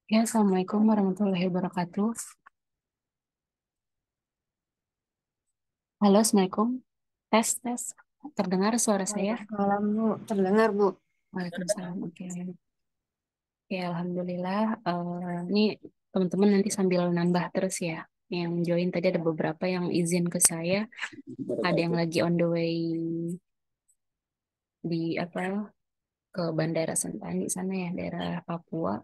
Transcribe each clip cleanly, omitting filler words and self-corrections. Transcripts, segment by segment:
Ya, Assalamualaikum warahmatullahi wabarakatuh. Halo, Assalamualaikum. Tes, tes. Terdengar suara saya? Waalaikumsalam Bu, terdengar Bu. Waalaikumsalam. Oke. Ya, Alhamdulillah. Ini teman-teman nanti sambil nambah terus ya. Yang join tadi ada beberapa yang izin ke saya. Ada yang Wabarakatuh. lagi on the way di apa ke Bandara Sentani sana ya, daerah Papua,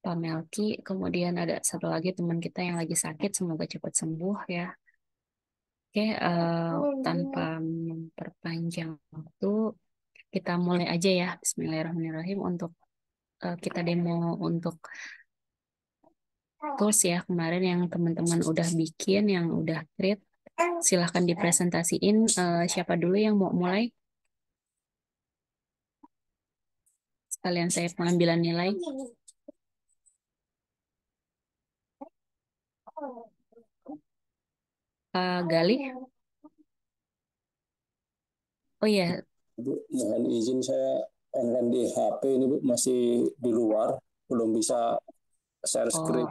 Pak Melki. Kemudian ada satu lagi teman kita yang lagi sakit. Semoga cepat sembuh ya. Oke, tanpa memperpanjang waktu, kita mulai aja ya. Bismillahirrahmanirrahim untuk kita demo untuk tools ya kemarin yang teman-teman udah bikin, yang udah create. Silahkan dipresentasiin. Siapa dulu yang mau mulai? Sekalian saya pengambilan nilai. Galih. Oh iya, Bu, mohon izin saya online di HP ini Bu, masih di luar, belum bisa share oh screen.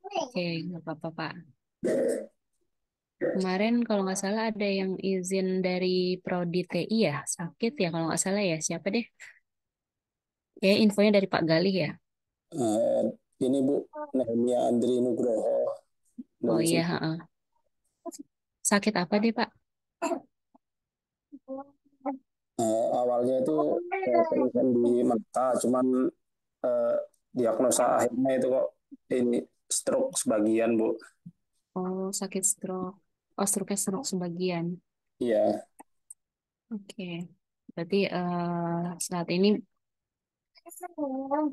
oke, nggak apa-apa Pak. Kemarin kalau nggak salah ada yang izin dari Prodi TI ya, sakit ya kalau nggak salah ya. Siapa deh? Ya, infonya dari Pak Galih ya. Eh, ini Bu, Nehemia Andri Nugroho Oh dari iya, sini. heeh. Sakit apa deh Pak? Awalnya itu keluhan di mata, cuman eh, diagnosa akhirnya itu kok ini stroke sebagian Bu. Oh, sakit stroke. Oh, stroke sebagian. Iya, Oke. Berarti saat ini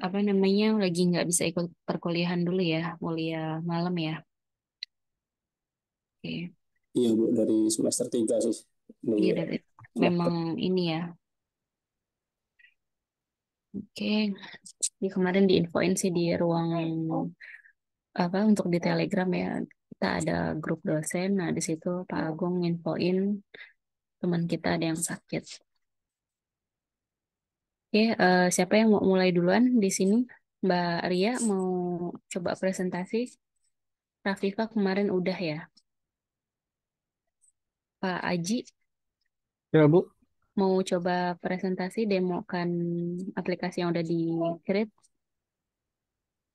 apa namanya lagi nggak bisa ikut perkuliahan dulu ya, kuliah malam ya. Oke. iya Bu, dari semester 3 sih. Di Iya dari waktu. memang ini ya. Oke. Di kemarin diinfoin sih di ruang apa untuk di Telegram ya. Kita ada grup dosen. Nah, di situ Pak Agung infoin teman kita ada yang sakit. Oke, siapa yang mau mulai duluan di sini? Mbak Ria mau coba presentasi. Rafifa kemarin udah ya. Pak Aji Ya Bu, mau coba presentasi demokan aplikasi yang udah di-create.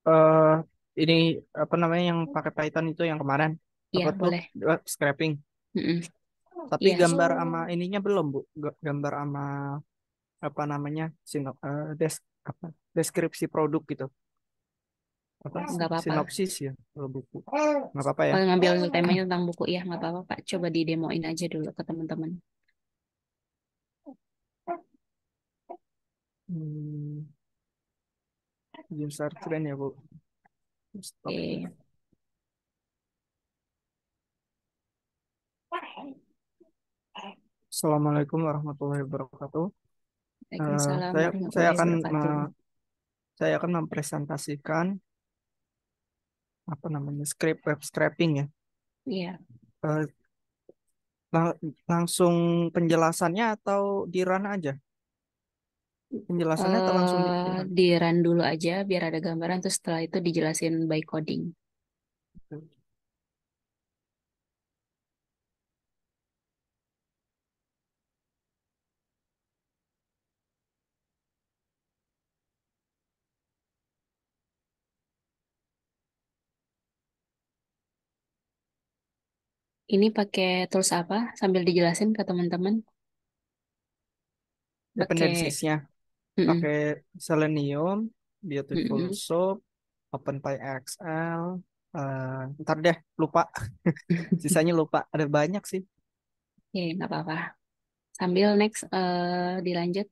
eh ini apa namanya yang pakai Python itu yang kemarin Iya, apa tuh boleh. scraping. Mm-mm. Tapi Iya, gambar sama ininya belum Bu. Gambar sama apa namanya apa deskripsi produk gitu. Apa sih nggak apa-apa. sinopsis ya kalau buku. Nggak apa-apa ya. Kalau ngambil temanya tentang buku, ya nggak apa-apa, Pak. Coba didemoin aja dulu ke teman-teman. Hmm, user trend ya Bu. Stop ya. Oke. Assalamualaikum warahmatullahi wabarakatuh. Eh, Waalaikumsalam saya saya warahmatullahi akan wabarakatuh. saya akan mempresentasikan apa namanya script web scraping ya. Iya. Eh, Lang- langsung penjelasannya atau di run aja? Penjelasannya atau langsung di run? Di run dulu aja biar ada gambaran, terus setelah itu dijelasin by coding. Ini pakai tools apa? Sambil dijelasin ke teman-teman. Pakai, Dependensiesnya mm-mm, pakai Selenium, Beautiful mm-mm. Soup, OpenPyXL. Ntar deh lupa, sisanya lupa. Ada banyak sih. Oke, nggak apa-apa. Sambil next dilanjut.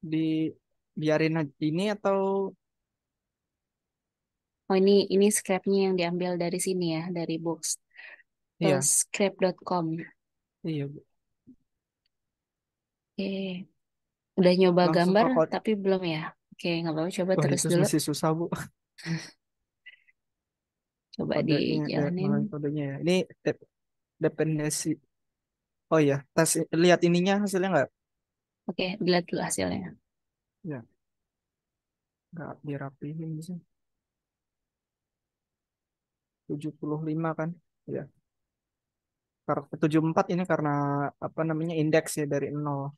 Di biarin aja ini atau Oh ini scrapnya yang diambil dari sini ya, dari books. iya Scrap.com. iya Bu. Oke, udah nyoba Langsung gambar ke code. tapi belum ya? Oke, nggak apa-apa. Coba Wah terus itu dulu. masih susah Bu. Coba Kodenya, dijalanin. mulai kodenya ya. Ini dependensi. Oh iya, tes lihat ininya hasilnya nggak? Oke, dilihat dulu hasilnya. Ya, nggak dirapihin sih. 75 kan? Ya. 74 ini karena apa namanya indeks ya dari 0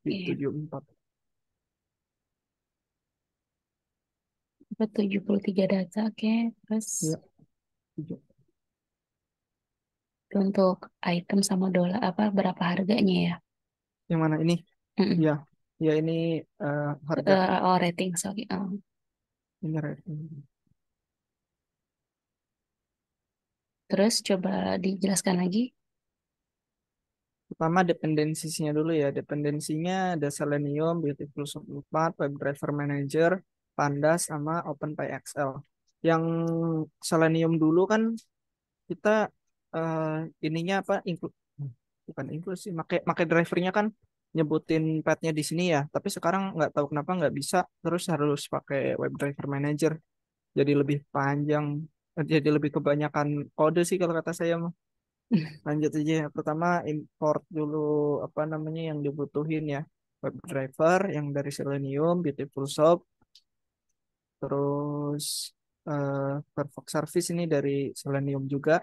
di Oke, 74. 73 data. Oke, terus Ya, 7. untuk item sama dolar apa berapa harganya ya? Yang mana ini? Mm-mm. Ya, ya ini harga Oh, rating, sorry. Oh. ini rating. Terus coba dijelaskan lagi. Pertama dependensinya dulu ya. Dependensinya ada Selenium, Beautiful Soup 4, WebDriver Manager, Pandas, sama OpenPyXL. Yang Selenium dulu kan kita eh, ininya apa? Bukan inklusi, make drivernya kan nyebutin path-nya di sini ya. Tapi sekarang nggak tahu kenapa nggak bisa. Terus harus pakai WebDriver Manager. Jadi lebih panjang, jadi lebih kebanyakan kode sih kalau kata saya mah. Lanjut aja. Pertama import dulu apa namanya yang dibutuhin ya. WebDriver yang dari Selenium, Beautiful Soup, terus Firefox Service ini dari Selenium juga,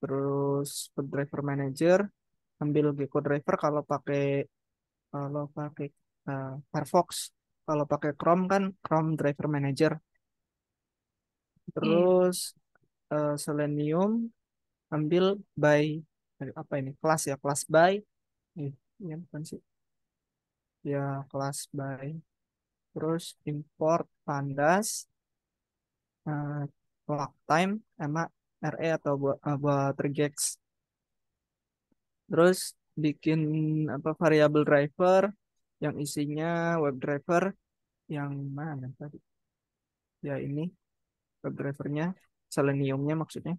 terus WebDriver Manager, ambil Gecko Driver kalau pakai Firefox, kalau pakai Chrome kan Chrome Driver Manager, Oke. terus Selenium ambil by apa ini kelas ya kelas by ya bukan sih ya kelas by terus import pandas uh, clock time sama RE atau buat regex terus bikin apa variable driver yang isinya web driver yang mana tadi ya ini web drivernya Seleniumnya maksudnya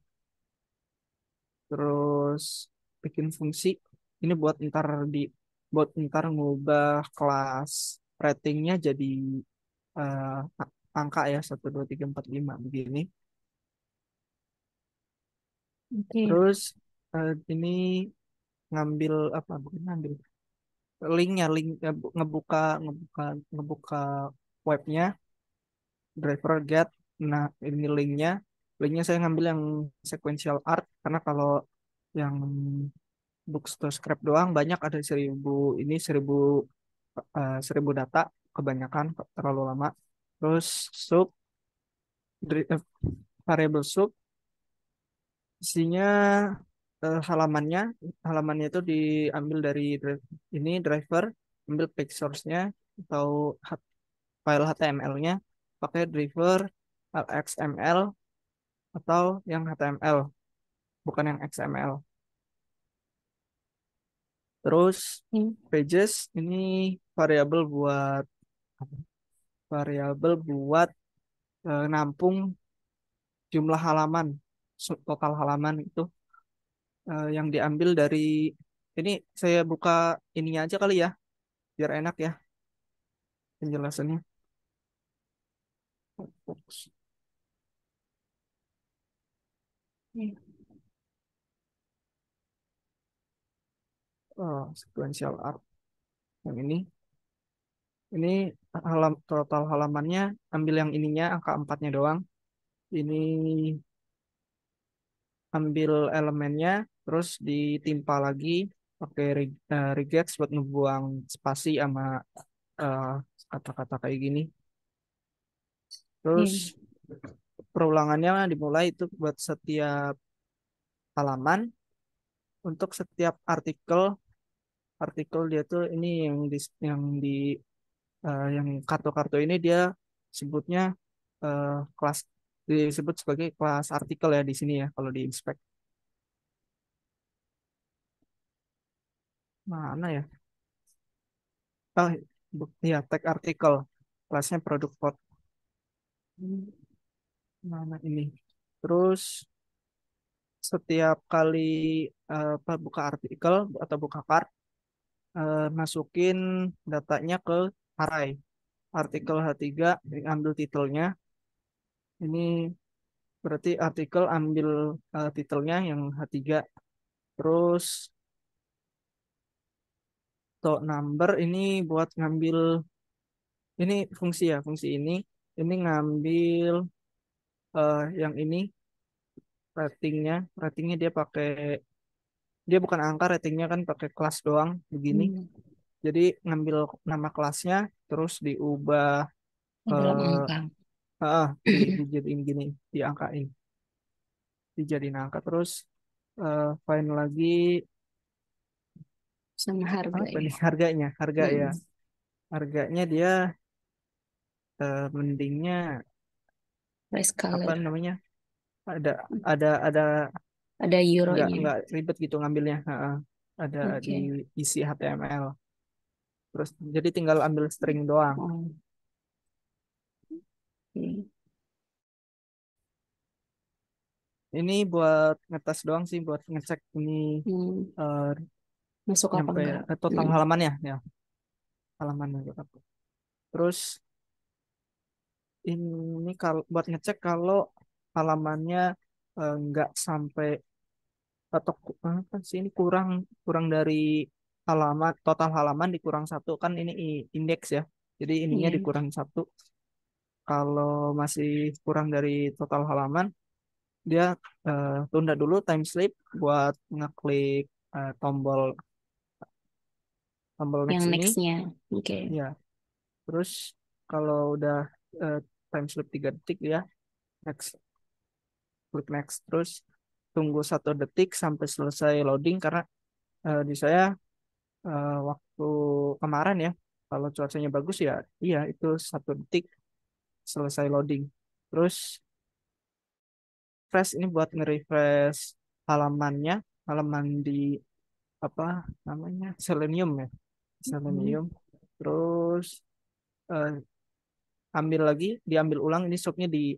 terus bikin fungsi ini buat ntar ngubah kelas ratingnya jadi angka ya 1 2 3 4 5 begini. Oke. Terus ini ngambil apa bukan ngambil linknya ngebuka ngebuka ngebuka webnya driver get. Nah ini linknya saya ngambil yang sequential art karena kalau yang books to scrap doang banyak ada 1000 data kebanyakan terlalu lama. Terus sub variable sub isinya halamannya itu diambil dari ini driver ambil page source-nya atau file HTML-nya pakai driver XML atau yang HTML bukan yang XML. Terus Hmm. pages ini variabel buat variabel buat nampung jumlah halaman total halaman itu yang diambil dari ini saya buka ininya aja kali ya biar enak ya penjelasannya. Oh, sequential art yang ini total halamannya ambil yang ininya angka empatnya doang. Ini ambil elemennya terus ditimpa lagi pakai regex buat ngebuang spasi sama eh, kata-kata kayak gini. Terus Oke. perulangannya dimulai itu buat setiap halaman untuk setiap artikel dia tuh ini yang kartu-kartu ini dia sebutnya eh, kelas disebut sebagai kelas artikel ya di sini ya kalau di inspect mana ya oh ya tag artikel kelasnya produk code mana ini terus setiap kali apa buka artikel atau buka card masukin datanya ke array artikel H3 ambil titelnya ini berarti artikel ambil titelnya yang H3 terus auto number ini buat ngambil ini fungsi ya, fungsi ini ngambil yang ini ratingnya dia bukan angka, ratingnya kan pakai kelas doang begini. Hmm. Jadi ngambil nama kelasnya terus diubah Dalam eh angka. dijadiin gini, diangkain, dijadiin angka terus find lagi Sama harga apa ya. nih harga ya, Mm-mm. harganya dia mendingnya Price apa color. namanya, ada ada Ada euronya. nggak ribet gitu ngambilnya. Ada di Oke. isi HTML terus jadi tinggal ambil string doang. Oh, oke. Ini buat ngetes doang sih, buat ngecek ini Hmm. eh, Masuk apa nyampe enggak? total Hmm. halamannya ya, halamannya gitu. Terus ini kalau buat ngecek kalau halamannya nggak sampai atau apa sih ini kurang kurang dari halaman, total halaman dikurang satu kan ini indeks ya, jadi ininya Iya. dikurang satu. Kalau masih kurang dari total halaman dia tunda dulu time slip buat ngeklik tombol tombol Yang next ini nextnya. Oke. ya. Terus kalau udah eh, time slip 3 detik ya, next, klik next terus tunggu 1 detik sampai selesai loading karena di saya waktu kemarin ya, kalau cuacanya bagus ya iya itu 1 detik selesai loading. Terus refresh ini buat nge-refresh halamannya, halaman di apa namanya, Selenium ya, Hmm. Selenium. Terus eh, diambil ulang ini shopnya di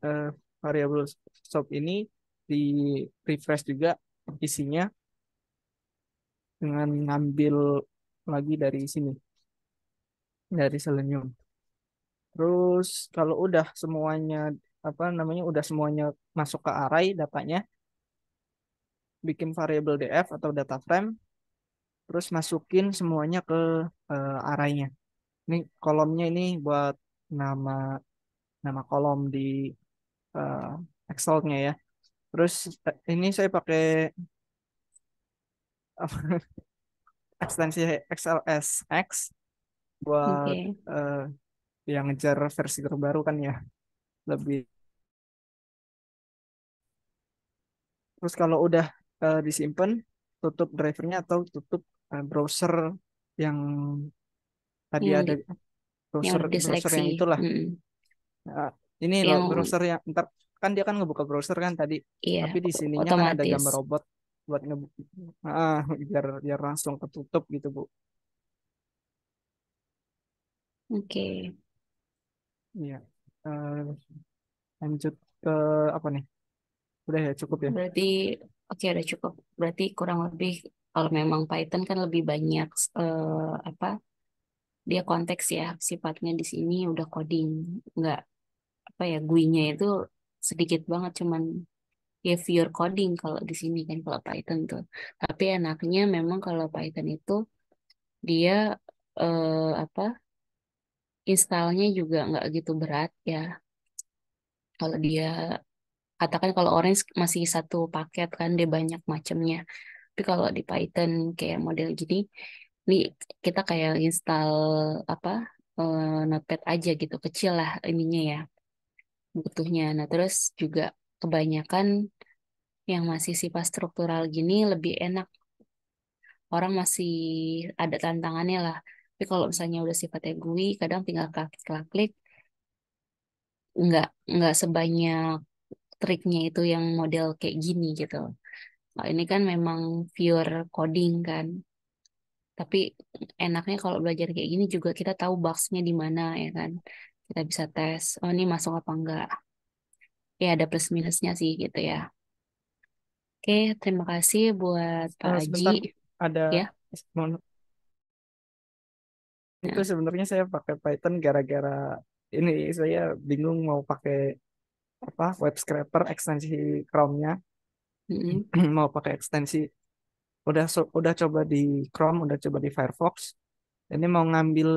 eh, variable shop ini di refresh juga isinya dengan ngambil lagi dari sini, dari Selenium. Terus kalau udah semuanya apa namanya, udah semuanya masuk ke array datanya, bikin variable df atau data frame, terus masukin semuanya ke arraynya. Ini kolomnya ini buat nama nama kolom di eh, Excel-nya ya. Terus ini saya pakai ekstensi XLSX buat Oke. eh, yang ngejar versi terbaru kan ya, lebih. Terus kalau udah disimpan, tutup drivernya atau tutup browser yang tadi Yang ada, yang browser udah browser diseleksi. yang itulah. Mm-mm. Nah, ini loh Yang browser yang ntar kan dia kan ngebuka browser kan tadi, iya tapi di sininya kan ada otomatis. gambar robot buat ah, biar langsung ketutup gitu Bu. Oke. Iya. Eh, lanjut ke apa nih? Udah ya cukup ya. Berarti oke udah cukup. Berarti kurang lebih kalau memang Python kan lebih banyak apa? Dia konteks ya sifatnya di sini udah coding. Nggak apa ya GUI-nya itu sedikit banget cuman ya pure coding kalau di sini kan kalau Python tuh. Tapi enaknya memang kalau Python itu dia apa installnya juga nggak gitu berat ya. Kalau dia katakan kalau Orange masih satu paket kan dia banyak macamnya. Tapi kalau di Python kayak model gini, ini kita kayak install apa Notepad aja gitu kecil lah ininya ya butuhnya. Nah terus juga kebanyakan yang masih sifat struktural gini lebih enak. Orang masih ada tantangannya lah. Tapi kalau misalnya udah sifatnya GUI, kadang tinggal klik-klik, nggak sebanyak triknya itu yang model kayak gini gitu. Nah, ini kan memang pure coding kan. Tapi enaknya kalau belajar kayak gini juga kita tahu bugs-nya di mana ya kan. Kita bisa tes, oh ini masuk apa enggak. Ya ada plus minusnya sih gitu ya. Oke, terima kasih buat Pak Aji Sebentar Bu, ada ya. itu Nah, sebenarnya saya pakai Python gara-gara ini, saya bingung mau pakai web scraper ekstensi Chrome-nya. mm-mm. Mau pakai ekstensi udah coba di Chrome, udah coba di Firefox. Ini mau ngambil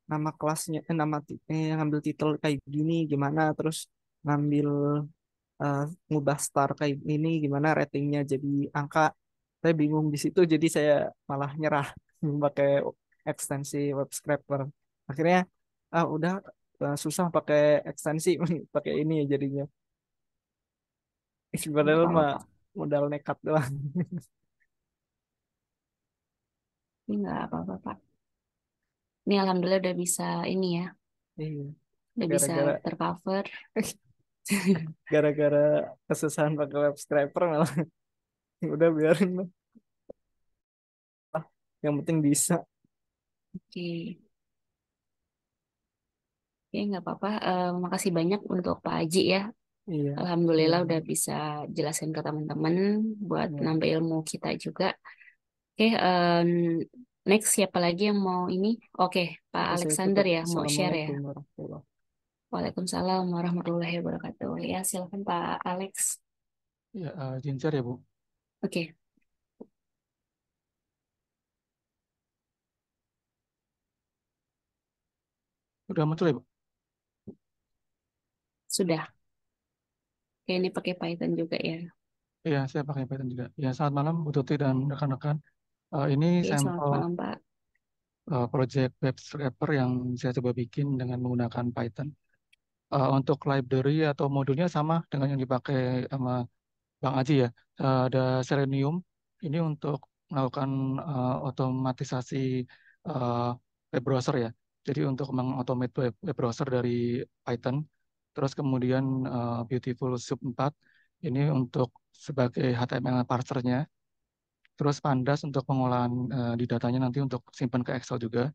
nama kelasnya, ngambil titel kayak gini gimana, terus ngambil eh, ngubah star kayak ini gimana, ratingnya jadi angka. Saya bingung di situ, jadi saya malah nyerah pakai ekstensi web scraper. Akhirnya udah susah pakai ekstensi, pakai ini ya jadinya. Nggak Padahal mah apa-apa, modal nekat doang. ini nggak apa-apa Pak. Ini alhamdulillah udah bisa ini ya, Iya, udah bisa gara-gara tercover. gara-gara kesusahan pakai web scraper malah udah biarin lah. Yang penting bisa. Oke, oke nggak apa-apa. Makasih banyak untuk Pak Haji ya. Iya, iya, Alhamdulillah udah bisa jelasin ke teman-teman buat iya. nambah ilmu kita juga. Oke, next siapa lagi yang mau ini? Oke, Pak Oke, saya Alexander tutup. ya, mau share ya. Assalamualaikum warahmatullahi. Waalaikumsalam warahmatullahi wabarakatuh. Ya, silakan Pak Alex. Ya, Jinjar ya Bu. Oke, Udah muncul ya Bu? sudah. Oke, ini pakai Python juga ya. Iya, saya pakai Python juga. Ya, selamat malam Bu Tuti dan rekan-rekan. Ini Oke, selamat sampel malam Pak. project web scraper yang saya coba bikin dengan menggunakan Python. Untuk library atau modulnya sama dengan yang dipakai sama Bang Aji ya. Ada Selenium. Ini untuk melakukan otomatisasi eh, web browser ya. Jadi untuk mengautomate web browser dari Python. Terus kemudian Beautiful Soup 4 ini untuk sebagai HTML parsernya. Terus Pandas untuk pengolahan di datanya nanti untuk simpan ke Excel juga.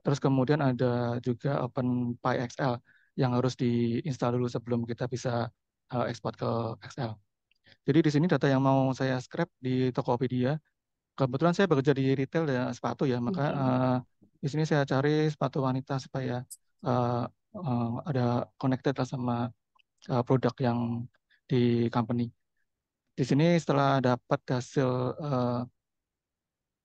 Terus kemudian ada juga OpenPyXL yang harus diinstal dulu sebelum kita bisa ekspor ke Excel. Jadi di sini data yang mau saya scrap di Tokopedia. Kebetulan saya bekerja di retail ya sepatu ya, maka Oke, di sini saya cari sepatu wanita supaya uh, ada connected lah sama produk yang di company. Di sini setelah dapat hasil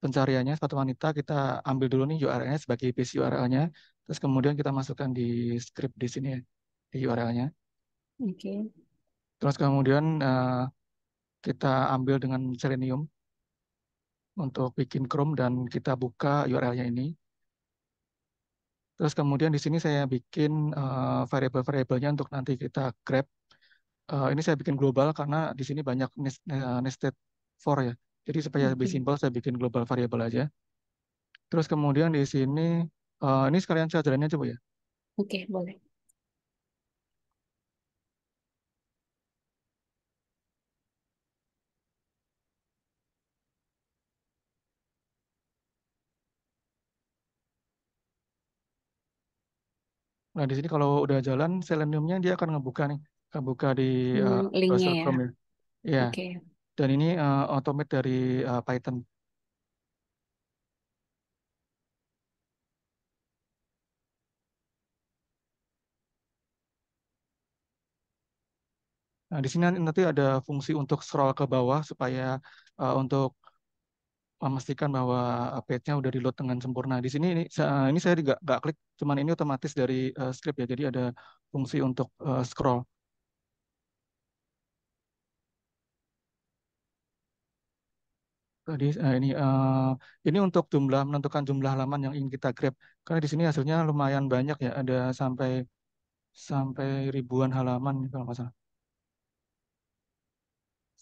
pencariannya sepatu wanita, kita ambil dulu nih URL-nya sebagai base URL-nya, terus kemudian kita masukkan di script di sini ya, di URL-nya. oke, Terus kemudian kita ambil dengan Selenium untuk bikin Chrome dan kita buka URL-nya ini. Terus kemudian di sini saya bikin variabel-variabelnya untuk nanti kita grab. Ini saya bikin global karena di sini banyak nested for ya. Jadi supaya lebih oke, simpel saya bikin global variabel aja. Terus kemudian di sini ini sekalian saya jalanin coba ya. oke, boleh. Nah di sini kalau udah jalan Seleniumnya dia akan ngebuka nih, ngebuka di Linknya browser ya. Chrome ya. Ya. Oke, Dan ini automate dari Python. Nah, di sini nanti ada fungsi untuk scroll ke bawah supaya untuk memastikan bahwa page-nya udah di-load dengan sempurna. Di sini ini saya nggak klik, cuman ini otomatis dari script ya. Jadi ada fungsi untuk scroll. Tadi ini untuk menentukan jumlah halaman yang ingin kita grab. Karena di sini hasilnya lumayan banyak ya, ada sampai sampai ribuan halaman kalau nggak salah,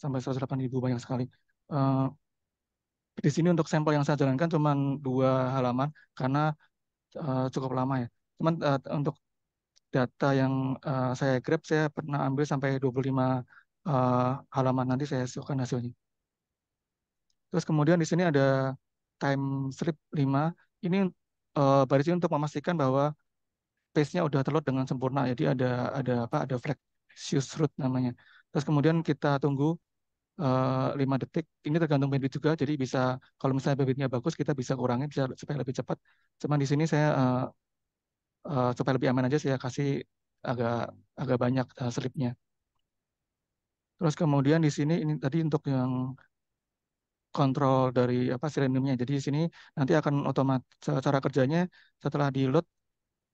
sampai 108.000 banyak sekali. Eh, di sini untuk sampel yang saya jalankan cuma 2 halaman karena cukup lama ya. Cuman untuk data yang saya grab saya pernah ambil sampai 25 eh, halaman, nanti saya masukkan hasilnya. Terus kemudian di sini ada time strip 5. Ini baris ini untuk memastikan bahwa page-nya udah terload dengan sempurna. Jadi ada apa? Ada flag shoes root namanya. Terus kemudian kita tunggu 5 detik. Ini tergantung bandwidth juga. Jadi bisa kalau misalnya bandwidthnya bagus kita bisa kurangin bisa supaya lebih cepat. Cuman di sini saya supaya lebih aman aja saya kasih agak agak banyak slipnya. Terus kemudian di sini ini tadi untuk yang kontrol dari apa Seleniumnya. Jadi di sini nanti akan otomatis cara kerjanya setelah di load,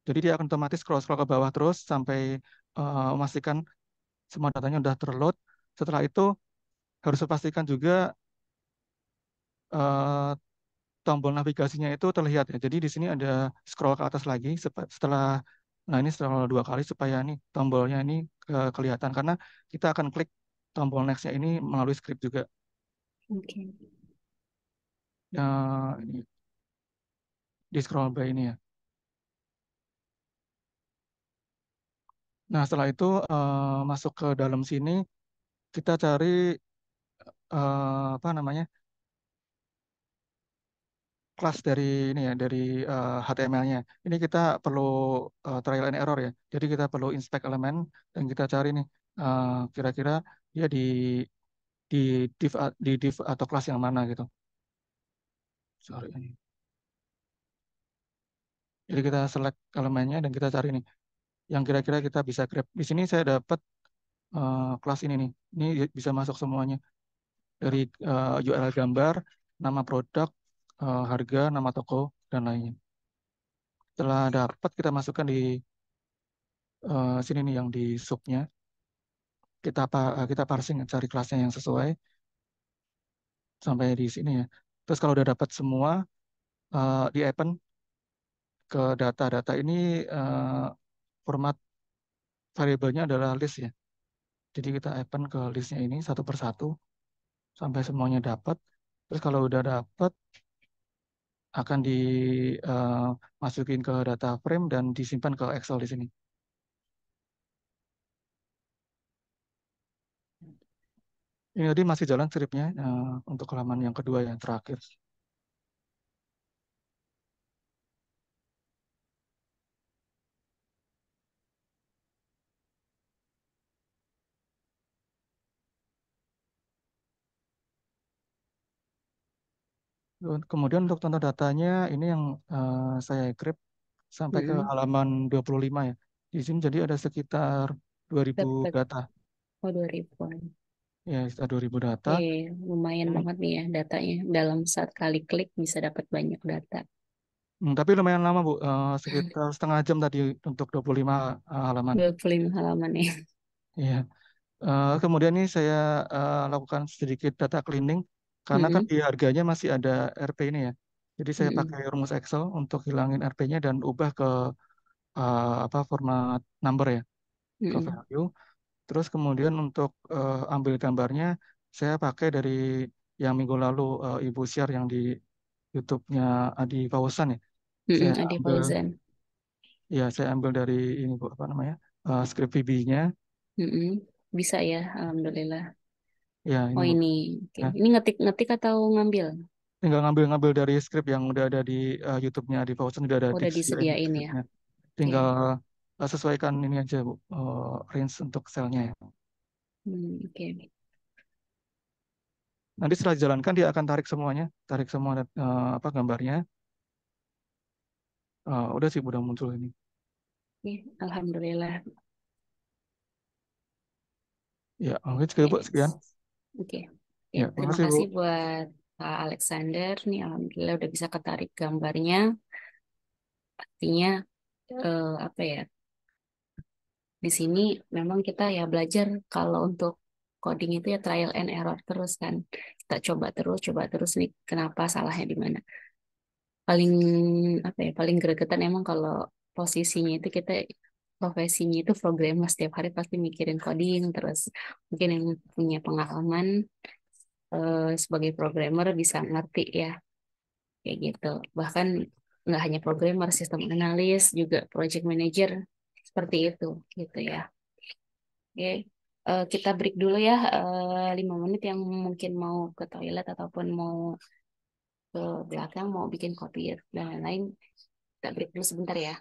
jadi dia akan otomatis scroll-scroll ke bawah terus sampai memastikan semua datanya udah terload. Setelah itu harus pastikan juga eh, tombol navigasinya itu terlihat ya. Jadi di sini ada scroll ke atas lagi setelah, nah ini scroll 2 kali supaya nih tombolnya ini kelihatan karena kita akan klik tombol nextnya ini melalui script juga. Oke. Ini di scroll by ini ya. Nah setelah itu masuk ke dalam sini kita cari apa namanya kelas dari ini ya dari HTML-nya. Ini kita perlu trial and error ya. Jadi kita perlu inspect elemen dan kita cari nih kira-kira dia di di div atau kelas yang mana gitu. Sorry. Jadi kita select elemennya dan kita cari nih yang kira-kira kita bisa grab. Di sini saya dapat kelas ini nih. Ini bisa masuk semuanya dari URL gambar, nama produk, harga, nama toko dan lainnya. Setelah dapat kita masukkan di sini nih yang di subnya. Kita parsing cari kelasnya yang sesuai sampai di sini ya. Terus kalau udah dapat semua di append ke data-data ini format variabelnya adalah list ya. Jadi kita append ke listnya ini satu persatu sampai semuanya dapat. Terus kalau udah dapat akan dimasukin ke data frame dan disimpan ke Excel di sini. Ini tadi masih jalan scriptnya untuk halaman yang kedua yang terakhir. Kemudian untuk contoh datanya ini yang saya grab sampai ke Mm-mm. halaman 25 ya. Di sini jadi ada sekitar 2000 Dapat data. 2.000-an. Ya, sekitar 2000 data. Lumayan Ini, banget nih ya datanya. Dalam saat kali klik bisa dapat banyak data. tapi lumayan lama, Bu. Sekitar setengah jam tadi untuk 25 halaman. 25 halaman ya. Iya. Kemudian ini saya lakukan sedikit data cleaning karena kan Mm-mm. di harganya masih ada RP ini ya. Jadi saya pakai Mm-mm. rumus Excel untuk hilangin RP-nya dan ubah ke apa format number ya, ke Mm-mm. value. Terus kemudian untuk ambil gambarnya saya pakai dari yang minggu lalu Ibu share yang di YouTube-nya Adi Fauzan ya. Saya Mm-mm. Adi ambil Fauzan. saya ambil dari ini Bu apa namanya? Script VB-nya. Mm-mm. Bisa ya, alhamdulillah. Ya, ini Oh Bu. ini, oke. Ya, Ini ngetik-ngetik atau ngambil? tinggal ngambil-ngambil dari script yang udah ada di YouTube-nya Adi Fauzan udah ada Udah dictionary disediain ya. script-nya. Oke. Tinggal sesuaikan ini aja Bu, range untuk selnya ya. Oke. Nanti setelah dijalankan dia akan tarik semuanya, tarik semua apa gambarnya. Udah sih udah muncul ini. Oke, alhamdulillah. Ya, oke cukup Bu, sekian. Yes. Oke. Ya, Ya, terima makasih Bu. kasih buat Pak Alexander. Nih, alhamdulillah udah bisa ketarik gambarnya. Artinya apa ya? Di sini memang kita ya belajar kalau untuk coding itu ya trial and error terus kan. Kita coba terus nih kenapa salahnya di mana. Paling apa ya? Paling gregetan emang kalau posisinya itu kita profesinya itu programmer setiap hari pasti mikirin coding terus mungkin yang punya pengalaman sebagai programmer bisa ngerti ya kayak gitu. Bahkan nggak hanya programmer, sistem analis juga project manager seperti itu gitu ya. Oke, kita break dulu ya 5 menit yang mungkin mau ke toilet ataupun mau ke belakang mau bikin kopi dan lain-lain. Kita break dulu sebentar ya.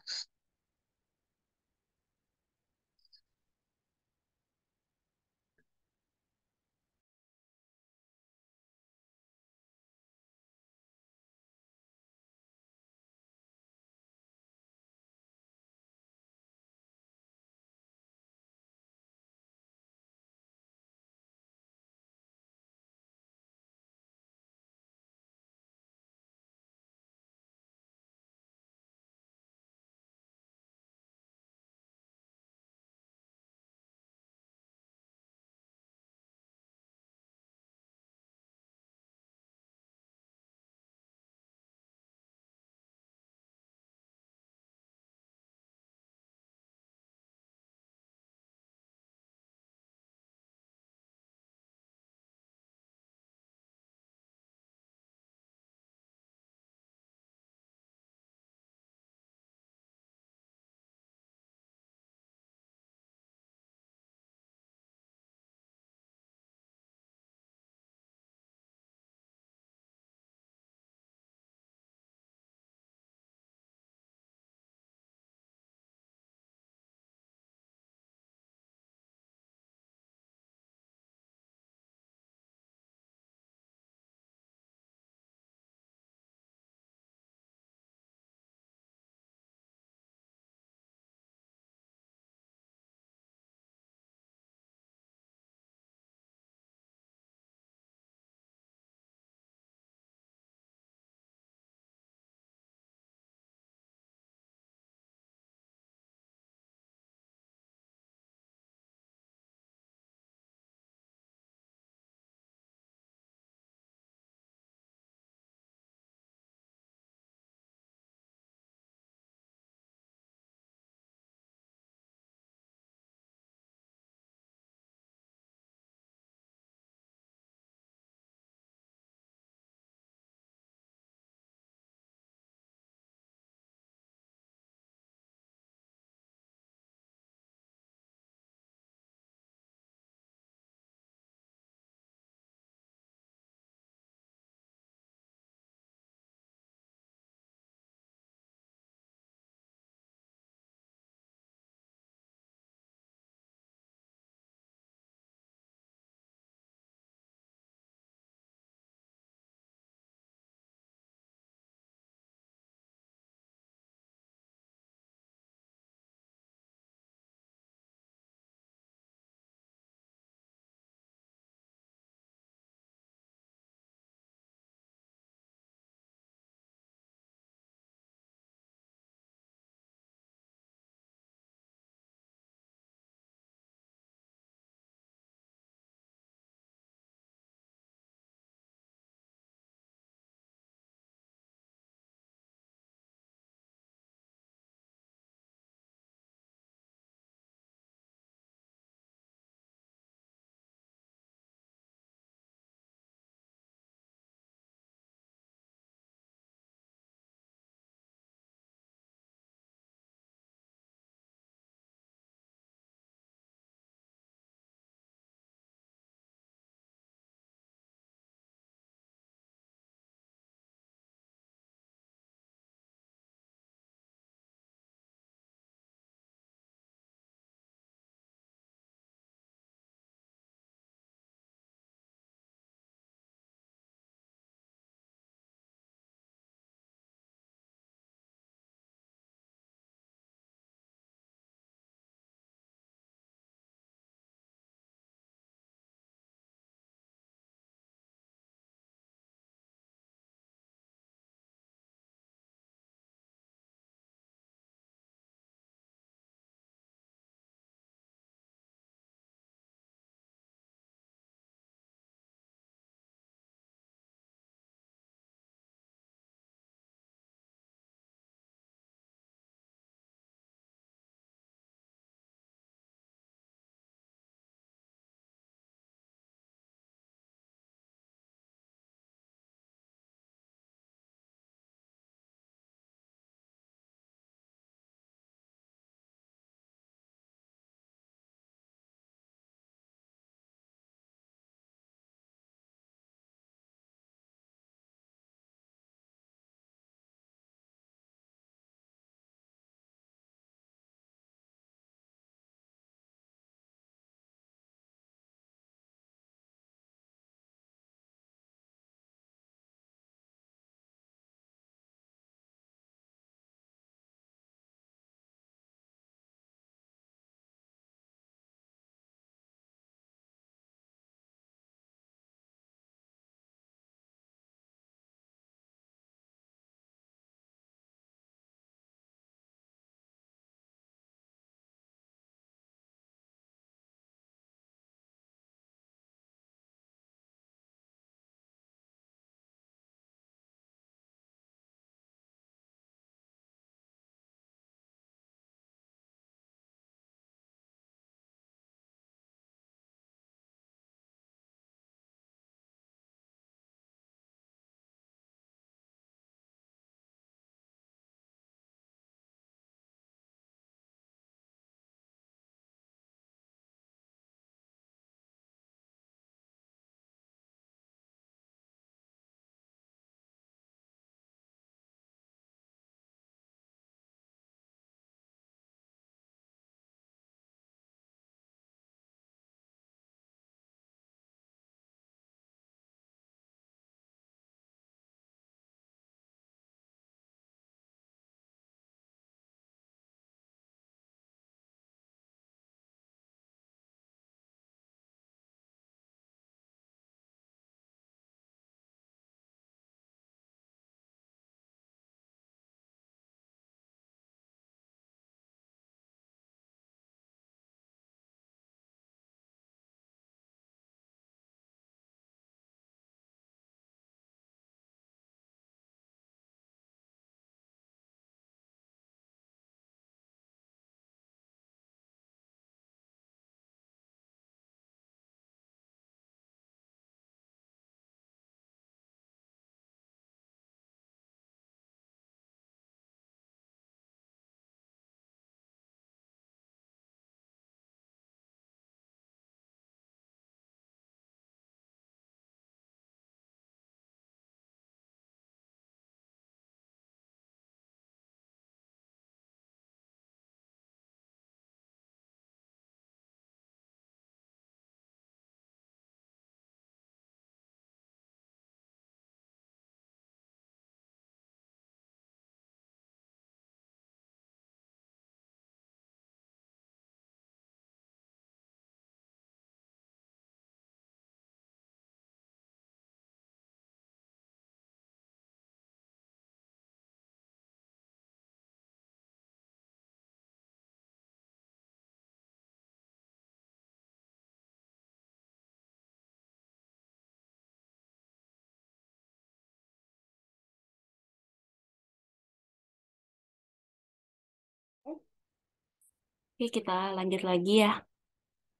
Oke, kita lanjut lagi ya.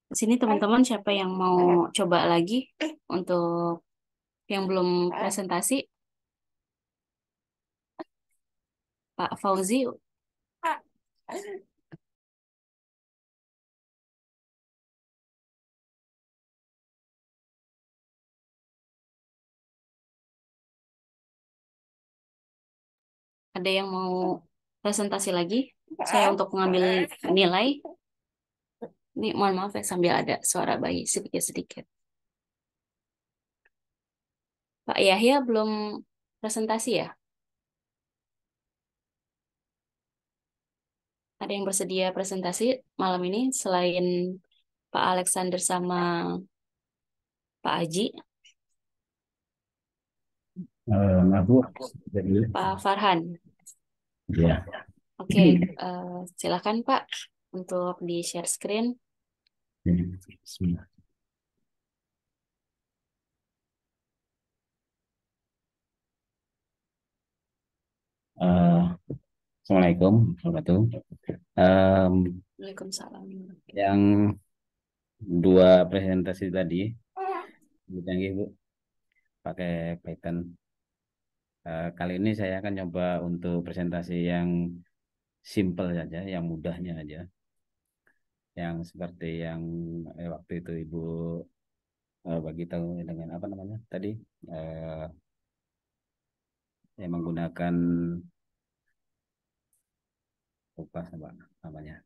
Di sini teman-teman siapa yang mau coba lagi untuk yang belum presentasi? Pak Fauzi, ada yang mau presentasi lagi? Saya untuk mengambil nilai. Ini mohon maaf ya sambil ada suara bayi sedikit-sedikit. Pak Yahya belum presentasi ya? Ada yang bersedia presentasi malam ini selain Pak Alexander sama Pak Aji, Maaf Bu, jadi Pak Farhan. ya. Oke, silakan Pak untuk di share screen. Bismillah. Eh, Assalamualaikum warahmatullahi wabarakatuh. Waalaikumsalam. Yang dua presentasi tadi, Bu Canggih Bu, pakai Python. Kali ini saya akan coba untuk presentasi yang simple saja, yang mudahnya aja, yang seperti yang waktu itu Ibu bagi tahu dengan apa namanya tadi, eh, yang menggunakan apa namanya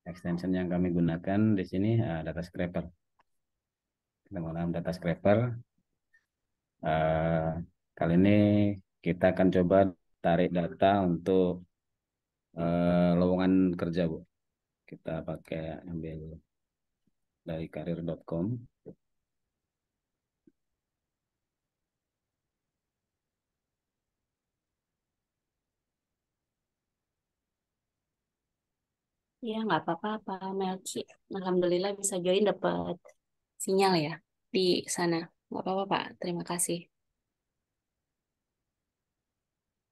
extension yang kami gunakan di sini data scraper. Kita menggunakan data scraper. Eh, Kali ini kita akan coba tarik data untuk lowongan kerja, Bu. Kita pakai ambil dari karir.com. Ya, nggak apa-apa, Pak Melki. Alhamdulillah bisa join dapat sinyal ya di sana. Nggak apa-apa, Pak. Terima kasih.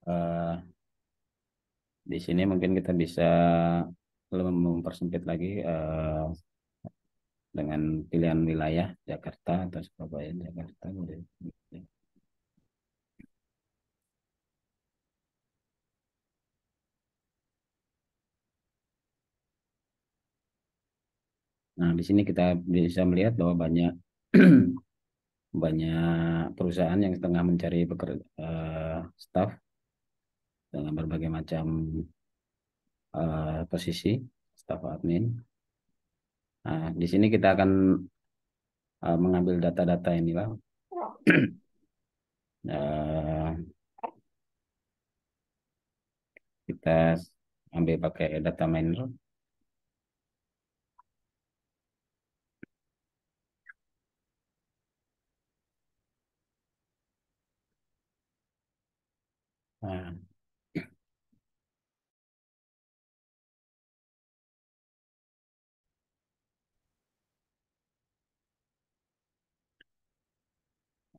Eh, di sini mungkin kita bisa mempersempit lagi dengan pilihan wilayah Jakarta atau Surabaya, Jakarta. Nah, di sini kita bisa melihat bahwa banyak banyak perusahaan yang tengah mencari staff dengan berbagai macam posisi staff admin. Nah, di sini kita akan mengambil data-data inilah. Eh, Kita ambil pakai data miner.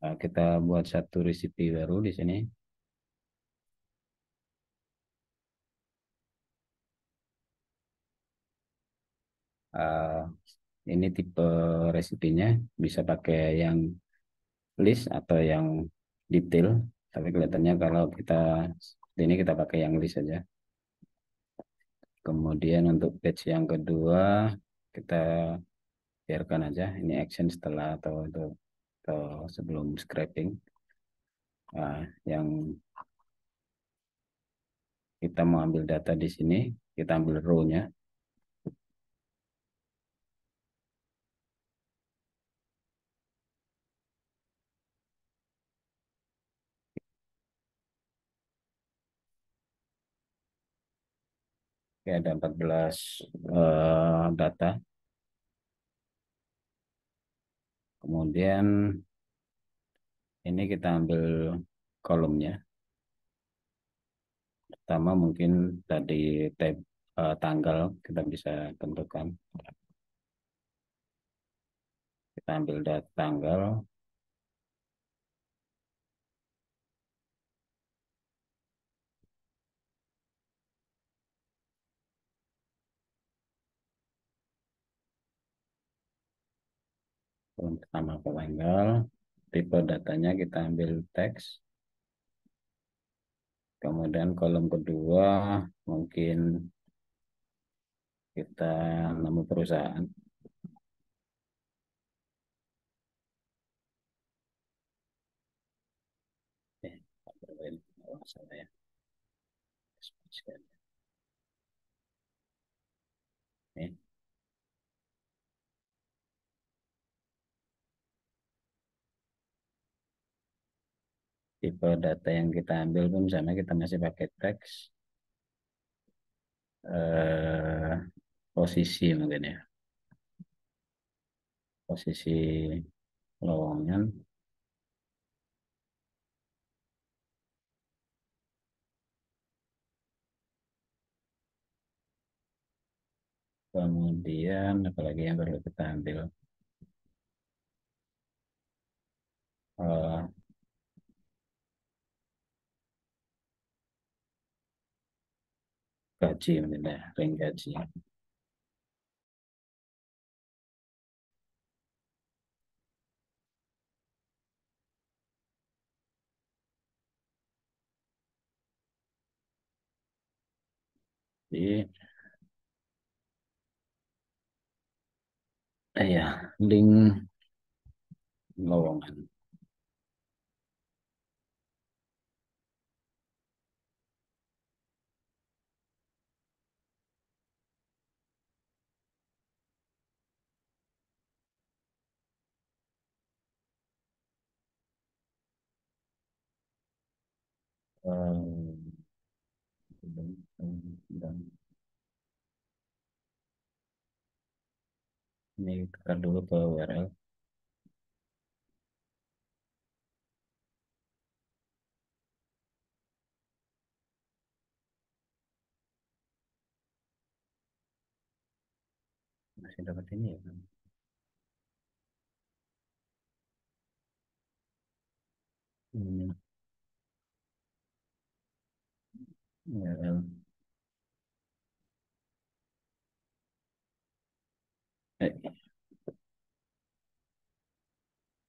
Nah, kita buat satu resipi baru di sini. Eh, ini tipe resipinya bisa pakai yang list atau yang detail, tapi kelihatannya kalau kita ini kita pakai yang list saja. Kemudian untuk page yang kedua kita biarkan aja ini action setelah atau sebelum scraping. Nah, yang kita mau ambil data di sini, kita ambil row-nya. Oke, ada 14 data. Kemudian ini kita ambil kolomnya. Pertama mungkin tadi tab tanggal kita bisa tentukan. Kita ambil data tanggal. Kolom pertama triangle, tipe datanya kita ambil teks. Kemudian kolom kedua mungkin kita nama perusahaan. Salah ya. Oke. Tipe data yang kita ambil pun misalnya kita masih pakai teks, posisi mungkin ya, posisi lowongan. Kemudian apalagi yang perlu kita ambil, Eh, gaji mungkin ya, ring gaji. Jadi ya, link lowongan. Dan ini tekan dulu ke URL. Masih dapat ini ya kan? Ini URL.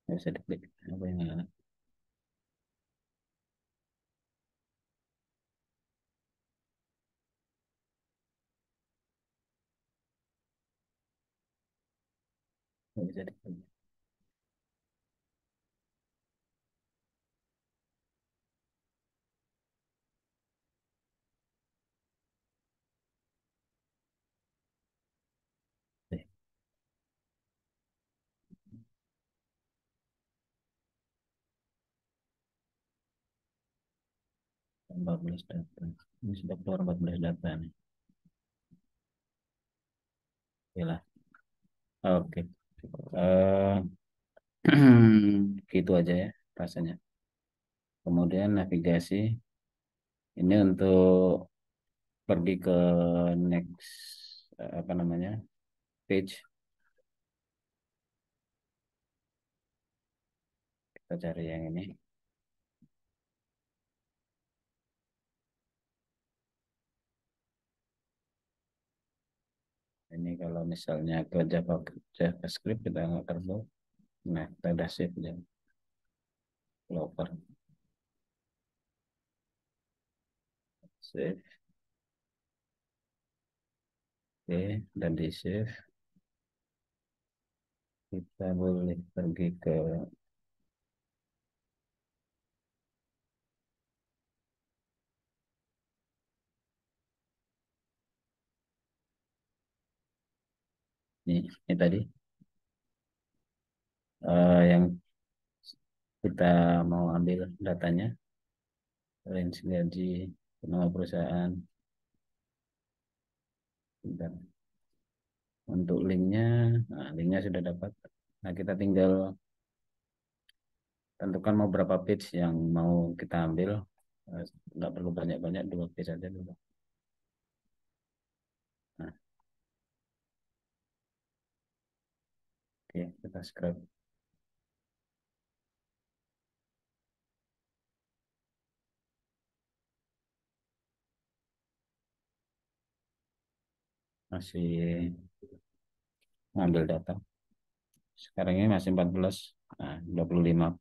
Nggak bisa diklik. Apa yang nggak? Nggak bisa diklik. Eh, empat belas data. Ini sudah keluar 14 data nih. Oke lah. Oke. Eh, gitu aja ya rasanya. Kemudian navigasi. Ini untuk pergi ke next apa namanya page. Kita cari yang ini. Ini kalau misalnya ke JavaScript kita nggak perlu. Nah, kita udah save ya. Developer. Save. Oke, dan di save. Kita boleh pergi ke ini tadi yang kita mau ambil datanya, range gaji, nama perusahaan. Dan untuk linknya, nah linknya sudah dapat. Nah kita tinggal tentukan mau berapa page yang mau kita ambil. Nggak perlu banyak-banyak, 2 page saja dulu. Nah, oke, kita scrub. Masih ngambil data. Sekarang ini masih 14. Nah, 25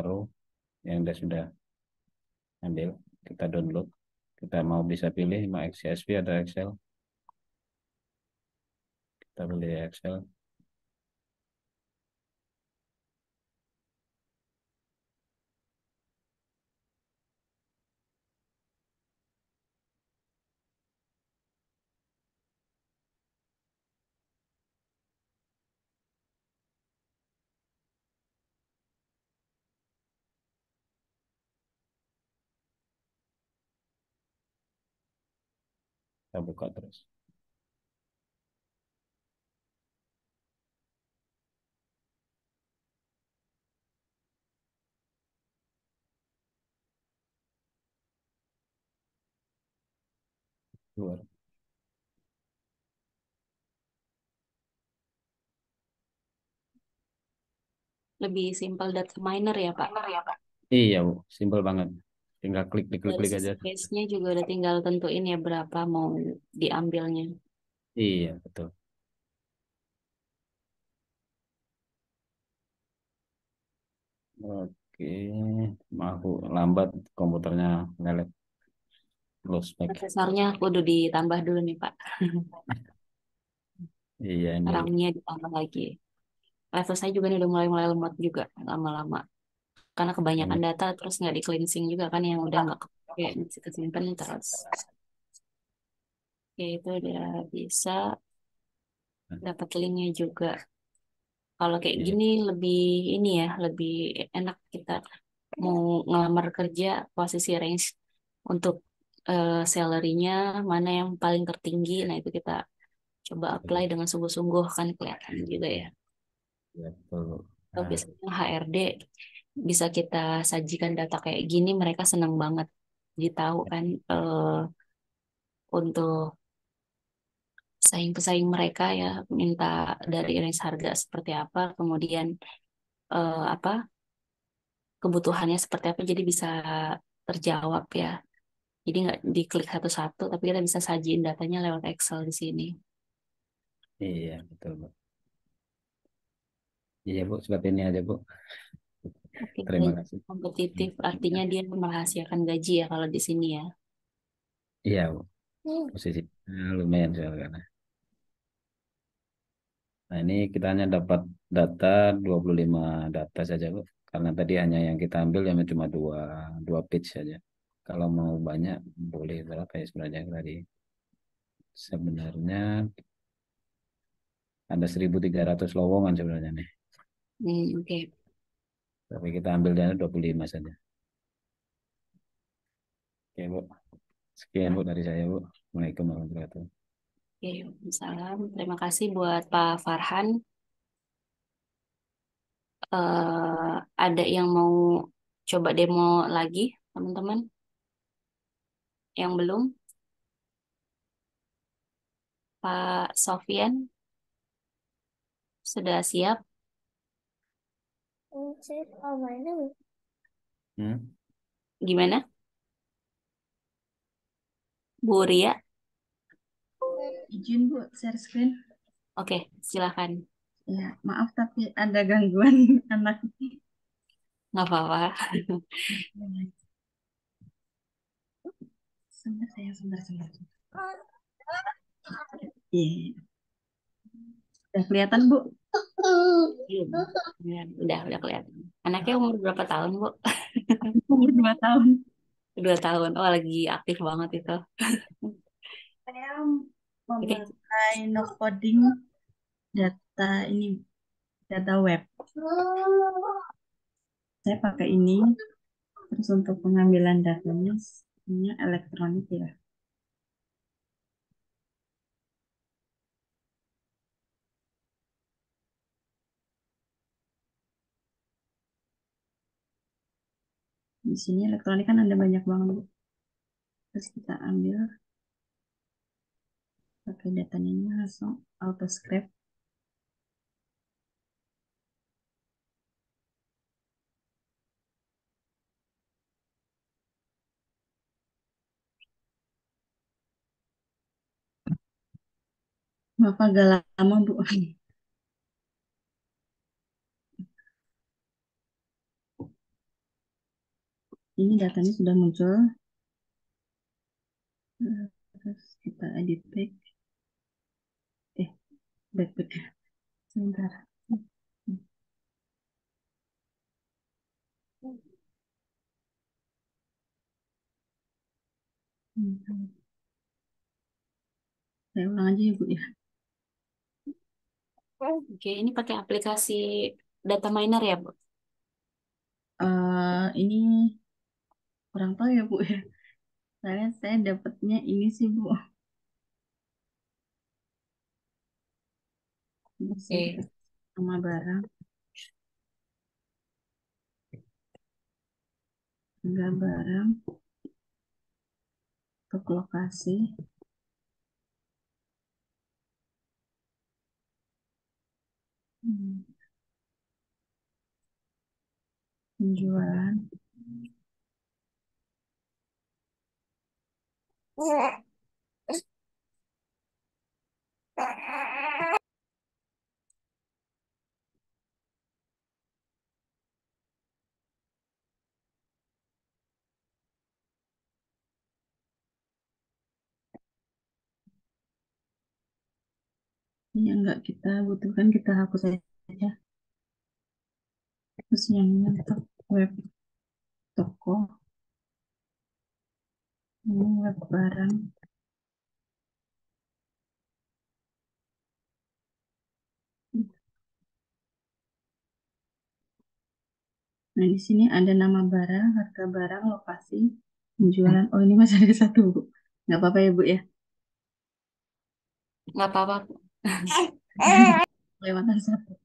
row yang sudah ambil. Kita download. Kita mau bisa pilih mau CSV atau Excel. Kita pilih Excel. Kita buka terus. Keluar. Lebih simpel data miner ya, Pak. Iya, Bu. Simpel banget. Tinggal klik, klik, klik, Dari klik sisi aja. space-nya juga udah tinggal tentuin ya berapa mau diambilnya. Iya, betul. Oke, maaf Bu, lambat komputernya lelet. Lost back. Prosesornya kudu ditambah dulu nih, Pak. Iya, ini RAM-nya ditambah lagi. Level saya juga nih udah mulai lemot juga lama-lama. Karena kebanyakan ini. data terus nggak di cleansing juga kan yang udah nggak kepake masih kesimpan terus. Oke, itu udah bisa dapat linknya juga. Kalau kayak Iya, gini lebih ini ya, lebih enak kita mau ngelamar kerja posisi range untuk salary-nya mana yang paling tertinggi. Nah, itu kita coba apply betul. dengan sungguh-sungguh kan kelihatan juga ya. Iya, betul. Bu. Atau Nah, biasanya HRD bisa kita sajikan data kayak gini, mereka senang banget. Jadi tahu kan untuk pesaing-pesaing mereka ya minta dari range harga seperti apa, kemudian apa kebutuhannya seperti apa, jadi bisa terjawab ya. Jadi nggak diklik satu-satu, tapi kita bisa sajiin datanya lewat Excel di sini. iya, betul, Bu. Iya, Bu, seperti ini aja, Bu. Oke, Terima gaji kasih. kompetitif artinya dia merahasiakan gaji ya kalau di sini ya. Iya, Bu. Posisi lumayan soalnya. Nah, ini kita hanya dapat data 25 data saja, Bu. Karena tadi hanya yang kita ambil yang cuma dua page saja. Kalau mau banyak, boleh berapa ya sebenarnya tadi? Sebenarnya ada 1.300 lowongan sebenarnya nih. Oke. Tapi kita ambilnya 25 saja. Oke, Bu. Sekian, Bu, dari saya, Bu. Assalamualaikum warahmatullahi wabarakatuh. Oke, salam. Terima kasih buat Pak Farhan. Ada yang mau coba demo lagi, teman-teman? Yang belum? Pak Sofian sudah siap? Hmm? Gimana? Bu Ria? Izin Bu, share screen. Oke, silakan. Ya, maaf tapi ada gangguan anak. Nggak apa-apa. Sebentar saya, sebentar. Iya, udah kelihatan Bu? Belum. Ya, udah kelihatan. Anaknya umur berapa tahun, Bu? Umur 2 tahun. 2 tahun. Oh, lagi aktif banget itu. Saya Oke. memakai no coding data ini, data web. Saya pakai ini, terus untuk pengambilan datanya, ini elektronik ya. Di sini elektronik kan ada banyak banget Bu. Terus kita ambil, pakai datanya ini langsung auto scrap. Maaf agak lama, Bu. Ini datanya sudah muncul. Terus kita edit back. Back. Sebentar. Saya ulang aja ya, Bu ya. Oke, ini pakai aplikasi data miner ya, Bu? Ini kurang tahu ya, Bu ya. Soalnya saya dapatnya ini sih, Bu. Ini sih Oke. sama barang. Enggak barang. Untuk lokasi. Penjualan. Ini yang enggak kita butuhkan kita hapus aja. Terus yang ini untuk web toko. Ini web barang. Nah, di sini ada nama barang, harga barang, lokasi, penjualan. Oh, ini masih ada satu, Bu. Nggak apa-apa ya, Bu ya. Nggak apa-apa. Lewatan satu.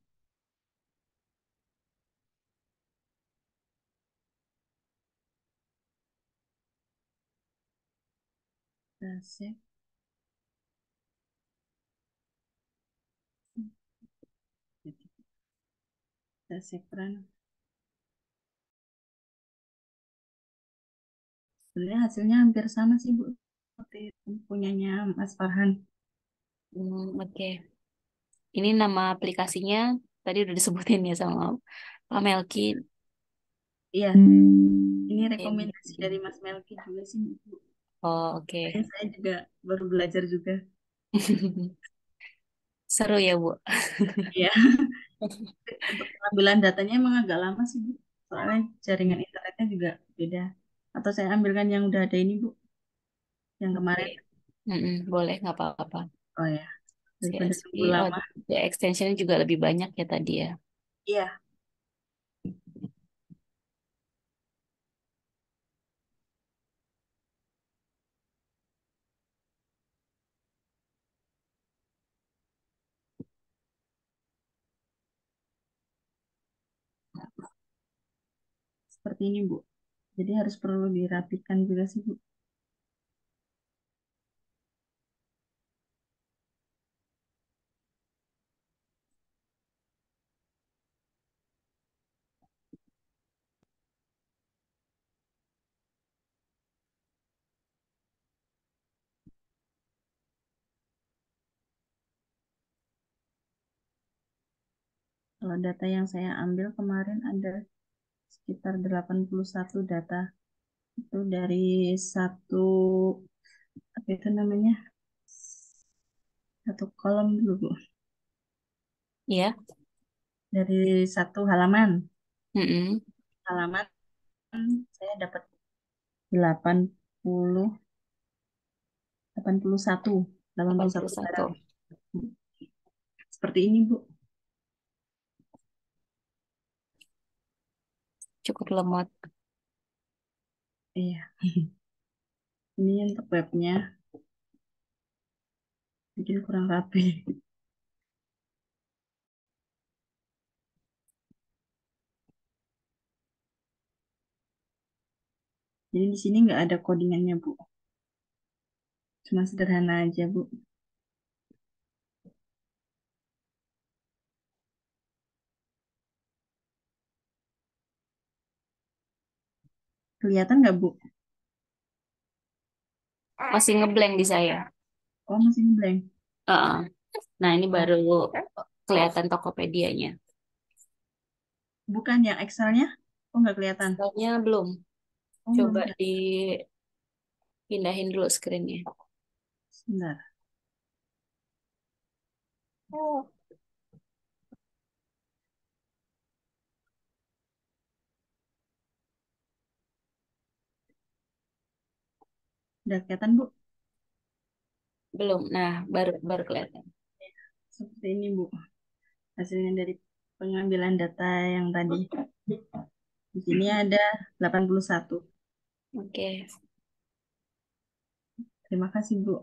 Kita save. Kita save run. Sebenarnya hasilnya hampir sama sih, Bu. Seperti punyanya Mas Farhan. Oke. Ini nama aplikasinya tadi udah disebutin ya sama Pak Melki. Iya, ini rekomendasi dari Mas Melki juga sih, Bu. Oh, oke. Saya juga baru belajar juga. Seru ya, Bu. Iya, untuk pengambilan datanya emang agak lama sih, Bu. Soalnya jaringan internetnya juga beda. Atau saya ambilkan yang udah ada ini, Bu. Yang Oke. kemarin. Boleh, nggak apa-apa. Oh ya, daripada CSV, nunggu oh, lama. ya, extension juga lebih banyak ya tadi ya. Iya, seperti ini, Bu. Jadi harus perlu dirapikan juga sih, Bu. Kalau data yang saya ambil kemarin ada sekitar 81 data. Itu dari satu, apa itu namanya? Satu kolom dulu, Bu. Iya. Dari satu halaman. Mm-mm. Halaman saya dapat 80, 81, 81 81. barang. Seperti ini, Bu. Cukup lemot. Iya. Ini untuk webnya. Bikin kurang rapi. Jadi di sini nggak ada codingannya, Bu. Cuma sederhana aja, Bu. Kelihatan nggak, Bu? Masih ngeblank di saya. Oh, masih blank. Heeh. Nah, ini baru kelihatan Tokopedia-nya. Bukan yang Excel-nya? Oh, nggak kelihatan. Soalnya belum. Oh, belum Coba kelihatan. dipindahin dulu screen-nya. Sebentar. Udah kelihatan, Bu? Belum. Nah, baru kelihatan. Seperti ini, Bu. Hasilnya dari pengambilan data yang tadi. Di sini ada 81. Oke. Terima kasih, Bu.